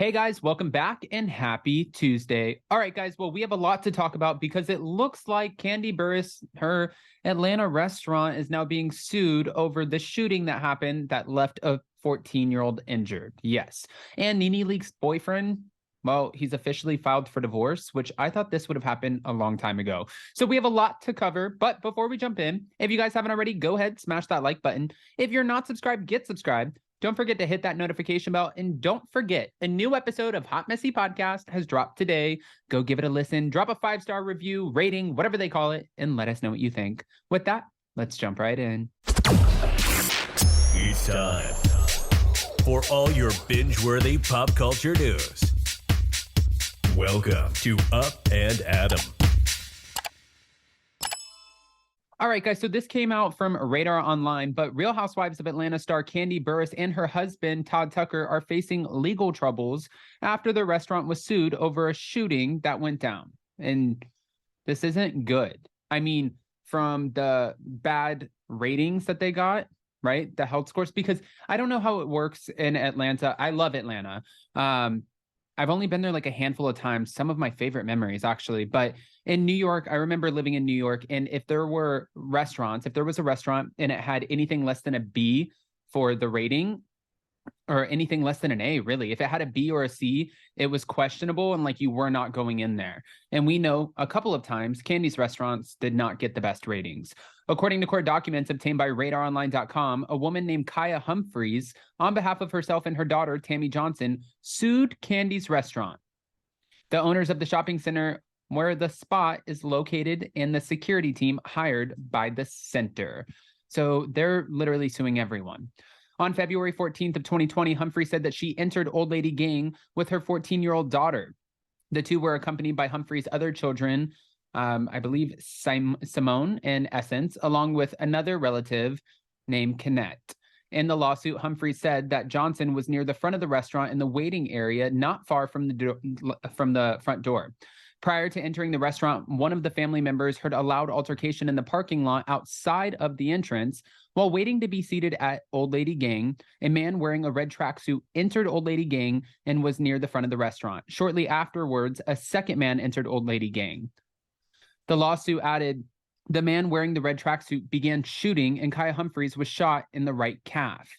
Hey guys, welcome back and happy Tuesday. All right, guys, well, we have a lot to talk about because it looks like Kandi Burruss, her Atlanta restaurant, is now being sued over the shooting that happened that left a 14-year-old injured. Yes. And NeNe Leakes' boyfriend, well, he's officially filed for divorce, which I thought this would have happened a long time ago. So we have a lot to cover, but before we jump in, if you guys haven't already, go ahead, smash that like button. If you're not subscribed, get subscribed. Don't forget to hit that notification bell, and don't forget, a new episode of Hot Messy Podcast has dropped today. Go give it a listen, drop a 5-star review, rating, whatever they call it, and let us know what you think. With that, let's jump right in. It's time for all your binge-worthy pop culture news. Welcome to Up and Adam. All right, guys, so this came out from Radar Online, but Real Housewives of Atlanta star Kandi Burruss and her husband, Todd Tucker, are facing legal troubles after the restaurant was sued over a shooting that went down. And this isn't good. I mean, from the bad ratings that they got, right? The health scores, because I don't know how it works in Atlanta. I love Atlanta. I've only been there like a handful of times, some of my favorite memories, actually. But in New York, I remember living in New York, and if there was a restaurant and it had anything less than a B for the rating, or anything less than an A, really, if it had a B or a C, it was questionable and like you were not going in there. And we know a couple of times Kandi's restaurants did not get the best ratings. According to court documents obtained by RadarOnline.com, a woman named Kaya Humphreys, on behalf of herself and her daughter, Tammy Johnson, sued Kandi's restaurant. The owners of the shopping center where the spot is located and the security team hired by the center. So they're literally suing everyone. On February 14th of 2020, Humphrey said that she entered Old Lady Gang with her 14-year-old daughter. The two were accompanied by Humphrey's other children, I believe Simone and Essence, along with another relative named Kenneth. In the lawsuit, Humphrey said that Johnson was near the front of the restaurant in the waiting area, not far from the front door. Prior to entering the restaurant, one of the family members heard a loud altercation in the parking lot outside of the entrance. While waiting to be seated at Old Lady Gang, a man wearing a red tracksuit entered Old Lady Gang and was near the front of the restaurant. Shortly afterwards, a second man entered Old Lady Gang. The lawsuit added, the man wearing the red tracksuit began shooting, and Kaya Humphreys was shot in the right calf.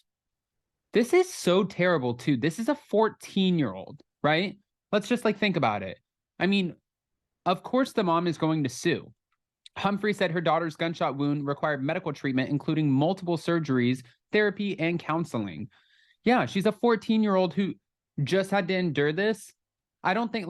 This is so terrible, too. This is a 14-year-old, right? Let's just think about it. I mean, of course the mom is going to sue. Humphrey said her daughter's gunshot wound required medical treatment, including multiple surgeries, therapy, and counseling. Yeah, she's a 14-year-old who just had to endure this. I don't think,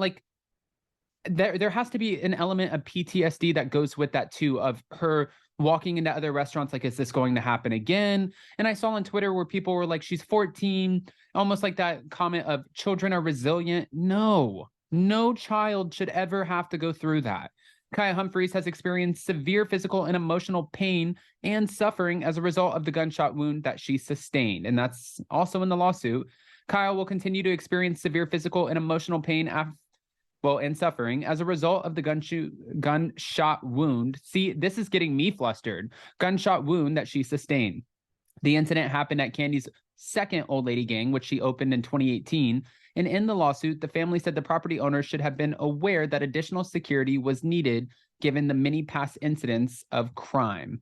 there has to be an element of PTSD that goes with that, too, of her walking into other restaurants, is this going to happen again? And I saw on Twitter where people were like, she's 14, almost like that comment of children are resilient. No child should ever have to go through that. Kaya Humphreys has experienced severe physical and emotional pain and suffering as a result of the gunshot wound that she sustained. And that's also in the lawsuit. Kaya will continue to experience severe physical and emotional pain and suffering as a result of the gunshot wound. See, this is getting me flustered. Gunshot wound that she sustained. The incident happened at Kandi's second Old Lady Gang, which she opened in 2018. And in the lawsuit, the family said the property owners should have been aware that additional security was needed given the many past incidents of crime.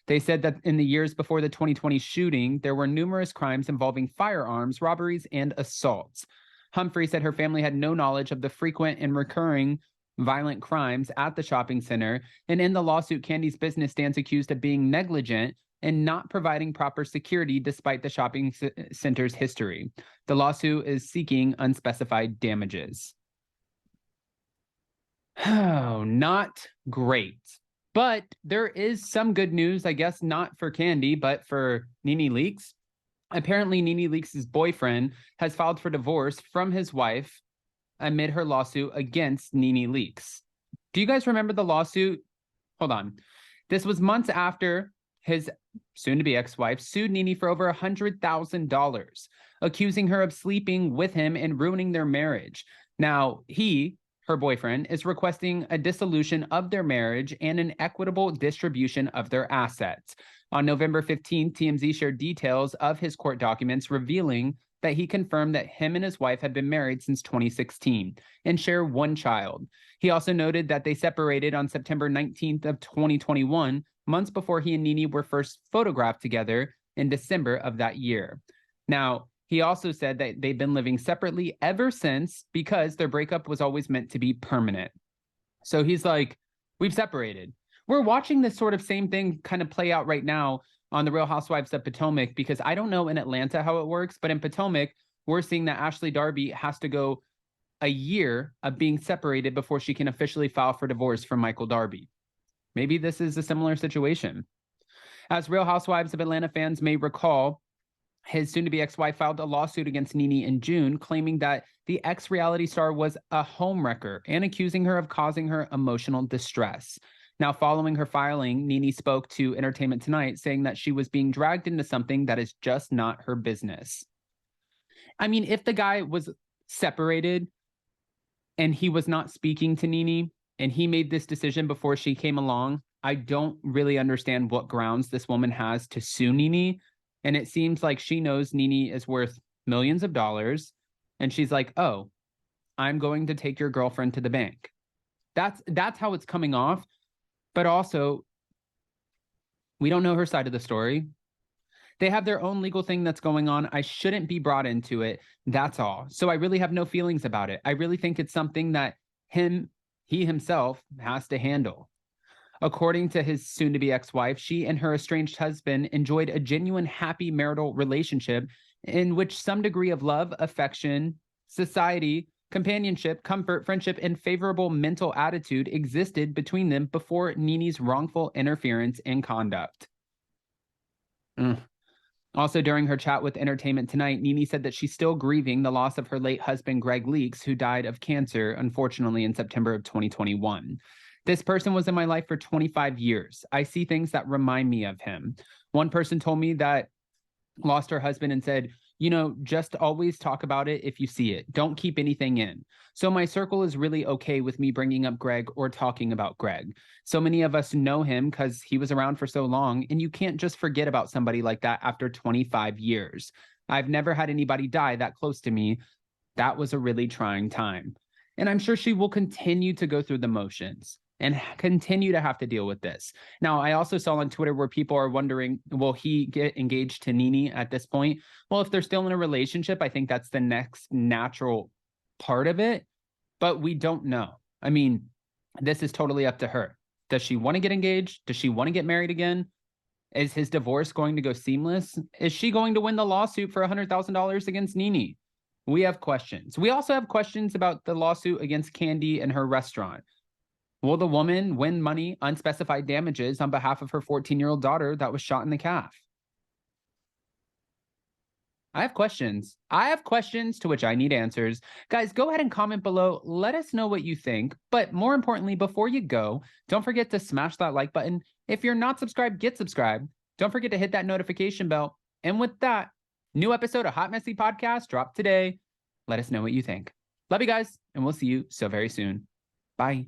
They said that in the years before the 2020 shooting, there were numerous crimes involving firearms, robberies, and assaults. Humphrey said her family had no knowledge of the frequent and recurring violent crimes at the shopping center. And in the lawsuit, Kandi's business stands accused of being negligent and not providing proper security despite the shopping center's history. The lawsuit is seeking unspecified damages. Oh, not great. But there is some good news, I guess, not for Kandi, but for NeNe Leakes. Apparently, NeNe Leakes' boyfriend has filed for divorce from his wife amid her lawsuit against NeNe Leakes. Do you guys remember the lawsuit? Hold on. This was months after his soon-to-be ex-wife sued NeNe for over $100,000, accusing her of sleeping with him and ruining their marriage. Now, her boyfriend, is requesting a dissolution of their marriage and an equitable distribution of their assets. On November 15th, TMZ shared details of his court documents revealing that he confirmed that him and his wife had been married since 2016 and share one child. He also noted that they separated on September 19th of 2021, months before he and NeNe were first photographed together in December of that year. Now, he also said that they've been living separately ever since because their breakup was always meant to be permanent. So he's like, we've separated. We're watching this sort of same thing kind of play out right now on the Real Housewives of Potomac, because I don't know in Atlanta how it works, but in Potomac, we're seeing that Ashley Darby has to go a year of being separated before she can officially file for divorce from Michael Darby. Maybe this is a similar situation. As Real Housewives of Atlanta fans may recall, his soon-to-be ex-wife filed a lawsuit against NeNe in June, claiming that the ex-reality star was a homewrecker and accusing her of causing her emotional distress. Now, following her filing, NeNe spoke to Entertainment Tonight, saying that she was being dragged into something that is just not her business. I mean, if the guy was separated and he was not speaking to NeNe and he made this decision before she came along, I don't really understand what grounds this woman has to sue NeNe. And it seems like she knows NeNe is worth millions of dollars. And she's like, oh, I'm going to take your girlfriend to the bank. That's how it's coming off. But also, we don't know her side of the story. They have their own legal thing that's going on. I shouldn't be brought into it. That's all. So I really have no feelings about it. I really think it's something that he himself has to handle. According to his soon-to-be ex-wife, she and her estranged husband enjoyed a genuine, happy marital relationship in which some degree of love, affection, society, companionship, comfort, friendship, and favorable mental attitude existed between them before NeNe's wrongful interference and conduct. Also, during her chat with Entertainment Tonight, NeNe said that she's still grieving the loss of her late husband, Greg Leakes, who died of cancer, unfortunately, in September of 2021. This person was in my life for 25 years. I see things that remind me of him. One person told me that lost her husband and said, you know, just always talk about it if you see it. Don't keep anything in. So my circle is really okay with me bringing up Greg or talking about Greg. So many of us know him because he was around for so long, and you can't just forget about somebody like that after 25 years. I've never had anybody die that close to me. That was a really trying time. And I'm sure she will continue to go through the motions and continue to have to deal with this. Now, I also saw on Twitter where people are wondering, will he get engaged to NeNe at this point? Well, if they're still in a relationship, I think that's the next natural part of it, but we don't know. I mean, this is totally up to her. Does she want to get engaged? Does she want to get married again? Is his divorce going to go seamless? Is she going to win the lawsuit for $100,000 against NeNe? We have questions. We also have questions about the lawsuit against Kandi and her restaurant. Will the woman win money, unspecified damages on behalf of her 14-year-old daughter that was shot in the calf? I have questions. I have questions to which I need answers. Guys, go ahead and comment below. Let us know what you think. But more importantly, before you go, don't forget to smash that like button. If you're not subscribed, get subscribed. Don't forget to hit that notification bell. And with that, new episode of Hot Messy Podcast dropped today. Let us know what you think. Love you guys, and we'll see you so very soon. Bye.